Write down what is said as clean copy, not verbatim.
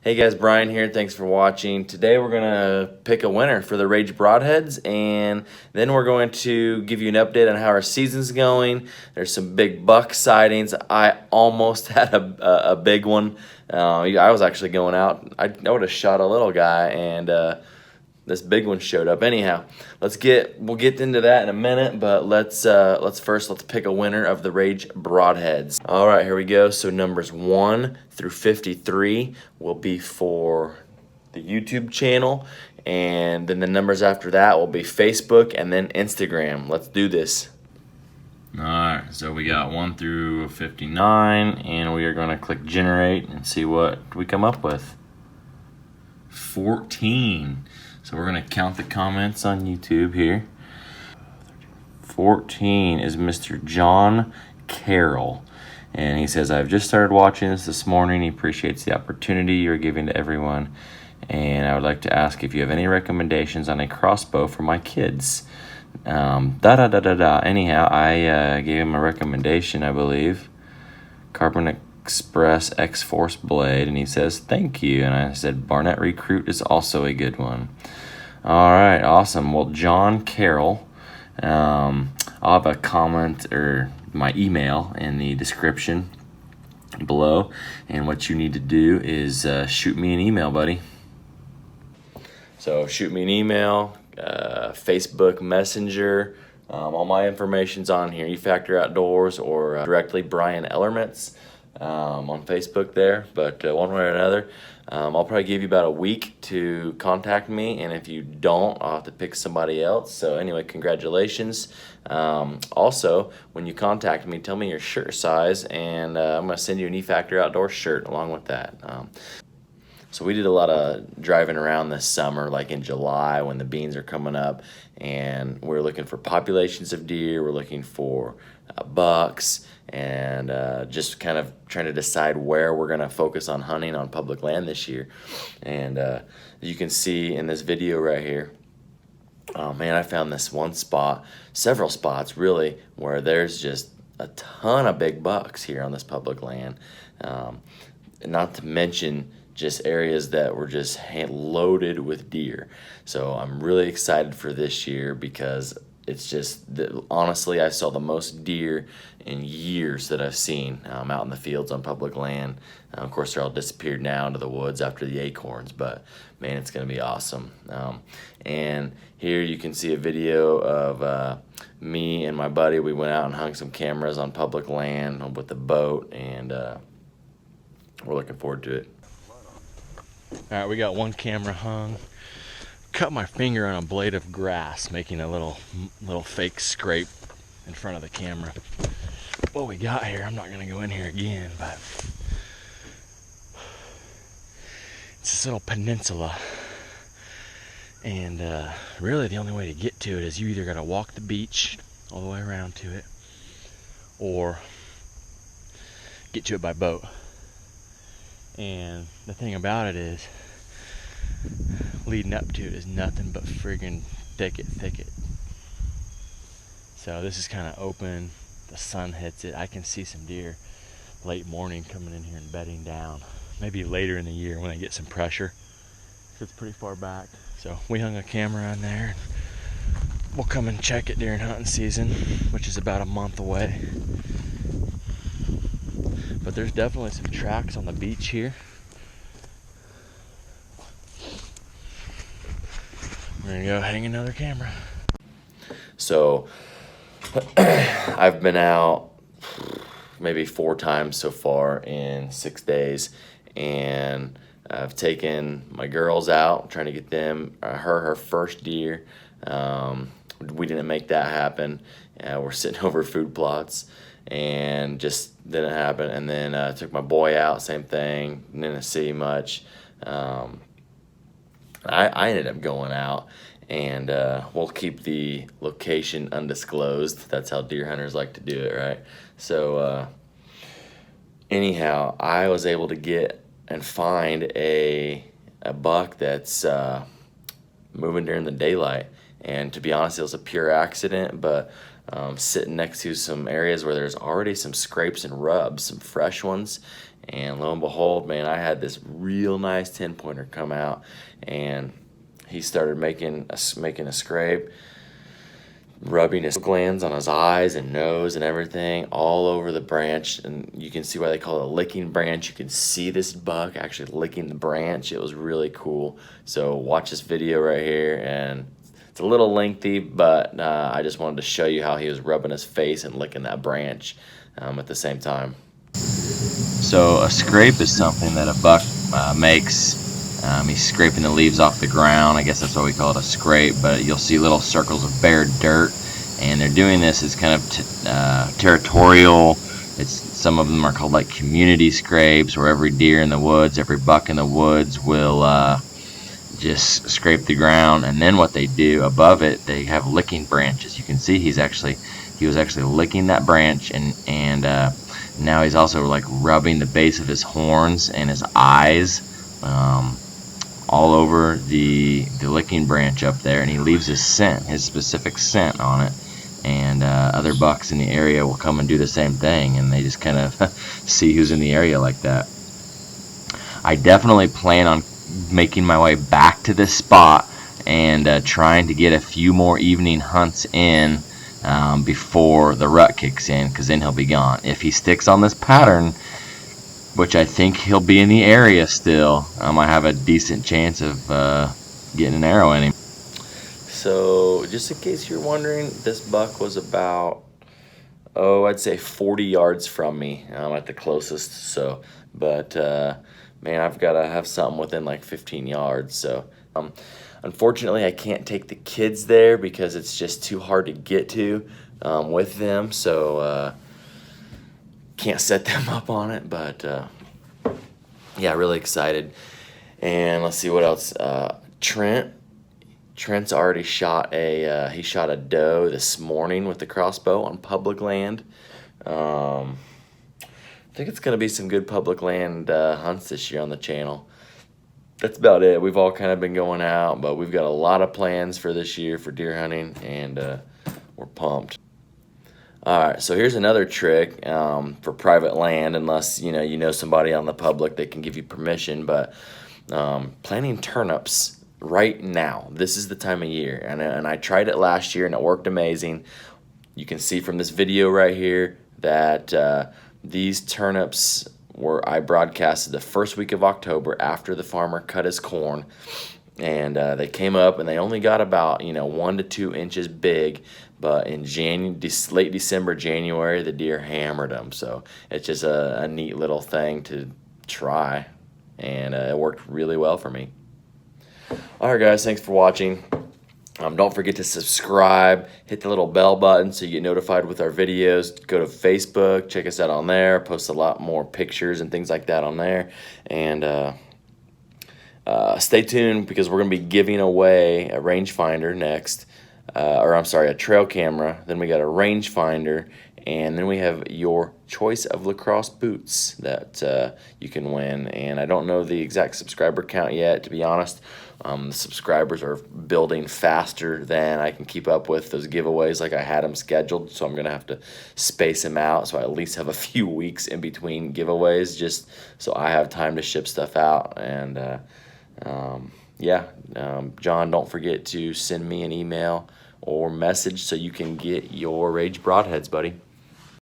Hey guys, Brian here. Thanks for watching. Today we're going to pick a winner for the Rage Broadheads, and then we're going to give you an update on how our season's going. There's some big buck sightings. I almost had a big one. I was actually going out. I would have shot a little guy, and this big one showed up. Anyhow, we'll get into that in a minute, but let's pick a winner of the Rage Broadheads. All right, here we go. So numbers 1 through 53 will be for the YouTube channel, and then the numbers after that will be Facebook and then Instagram. Let's do this. All right, so we got 1 through 59, and we are going to click generate and see what we come up with. 14. So we're going to count the comments on YouTube here. 14 is Mr. John Carroll. And he says, I've just started watching this morning. He appreciates the opportunity you're giving to everyone. And I would like to ask if you have any recommendations on a crossbow for my kids. Anyhow, I gave him a recommendation, I believe. Carbon Express X-Force blade, and he says thank you, and I said Barnett Recruit is also a good one. All right, awesome. Well, John Carroll, I'll have a comment or my email in the description below, and what you need to do is shoot me an email, buddy. So shoot me an email, Facebook Messenger. All my information's on here. eFactor Outdoors or directly Brian Ellermitz on Facebook there. But one way or another, I'll probably give you about a week to contact me, and if you don't, I'll have to pick somebody else. So anyway, congratulations. Also, when you contact me, tell me your shirt size, and I'm going to send you an eFactor Outdoors shirt along with that. So we did a lot of driving around this summer, like in July when the beans are coming up, and we're looking for populations of deer, we're looking for bucks, and just kind of trying to decide where we're going to focus on hunting on public land this year. And you can see in this video right here, oh man, I found this one spot, several spots really, where there's just a ton of big bucks here on this public land. Not to mention just areas that were just loaded with deer. So I'm really excited for this year because it's just, honestly, I saw the most deer in years that I've seen out in the fields on public land. Of course, they're all disappeared now into the woods after the acorns, but man, it's going to be awesome. And here you can see a video of me and my buddy. We went out and hung some cameras on public land with the boat, and we're looking forward to it. All right, we got one camera hung. Cut my finger on a blade of grass, making a little fake scrape in front of the camera. What we got here, I'm not gonna go in here again, but it's this little peninsula, and really the only way to get to it is you either gotta walk the beach all the way around to it, or get to it by boat. And the thing about it is, leading up to it is nothing but friggin' thicket. So this is kind of open, the sun hits it. I can see some deer late morning coming in here and bedding down, maybe later in the year when they get some pressure. It's pretty far back. So we hung a camera on there. We'll come and check it during hunting season, which is about a month away. But there's definitely some tracks on the beach here. We're gonna go hang another camera. So I've been out maybe 4 times so far in 6 days, and I've taken my girls out trying to get them her first deer. We didn't make that happen. We're sitting over food plots and just didn't happen. And then I took my boy out, same thing, didn't see much. I ended up going out, and we'll keep the location undisclosed. That's how deer hunters like to do it, right? So anyhow, I was able to get and find a buck that's moving during the daylight. And to be honest, it was a pure accident, but sitting next to some areas where there's already some scrapes and rubs, some fresh ones. And lo and behold, man, I had this real nice 10-pointer come out, and he started making a scrape, rubbing his glands on his eyes and nose and everything all over the branch. And you can see why they call it a licking branch. You can see this buck actually licking the branch. It was really cool. So watch this video right here, and it's a little lengthy, but I just wanted to show you how he was rubbing his face and licking that branch at the same time. So a scrape is something that a buck makes. He's scraping the leaves off the ground. I guess that's why we call it a scrape, but you'll see little circles of bare dirt, and they're doing this as kind of territorial. Some of them are called like community scrapes, where every deer in the woods, every buck in the woods will just scrape the ground, and then what they do above it, they have licking branches. You can see he was actually licking that branch, and now he's also like rubbing the base of his horns and his eyes all over the licking branch up there, and he leaves his scent, his specific scent on it. And other bucks in the area will come and do the same thing, and they just kind of see who's in the area like that. I definitely plan on making my way back to this spot and trying to get a few more evening hunts in before the rut kicks in, because then he'll be gone. If he sticks on this pattern, which I think he'll be in the area still, I have a decent chance of getting an arrow in him. So just in case you're wondering, this buck was about, I'd say 40 yards from me at the closest. So, but man, I've got to have something within like 15 yards. So unfortunately, I can't take the kids there because it's just too hard to get to with them. So can't set them up on it. But yeah, really excited. And let's see what else. Trent's already shot he shot a doe this morning with the crossbow on public land. I think it's going to be some good public land hunts this year on the channel. That's about it. We've all kind of been going out, but we've got a lot of plans for this year for deer hunting, and we're pumped. All right, so here's another trick for private land, unless you know somebody on the public that can give you permission. But planting turnips right now, this is the time of year, and I tried it last year and it worked amazing. You can see from this video right here that these turnips I broadcasted the first week of October after the farmer cut his corn, and they came up and they only got about 1 to 2 inches big. But in late December, January, the deer hammered them. So it's just a neat little thing to try, and it worked really well for me. All right, guys, thanks for watching. Don't forget to subscribe, hit the little bell button so you get notified with our videos. Go to Facebook, check us out on there. Post a lot more pictures and things like that on there. And stay tuned, because we're going to be giving away a rangefinder next. A trail camera. Then we got a rangefinder, and then we have your choice of lacrosse boots that you can win. And I don't know the exact subscriber count yet, to be honest. The subscribers are building faster than I can keep up with those giveaways like I had them scheduled, so I'm going to have to space them out so I at least have a few weeks in between giveaways, just so I have time to ship stuff out. And John, don't forget to send me an email or message so you can get your Rage Broadheads, buddy.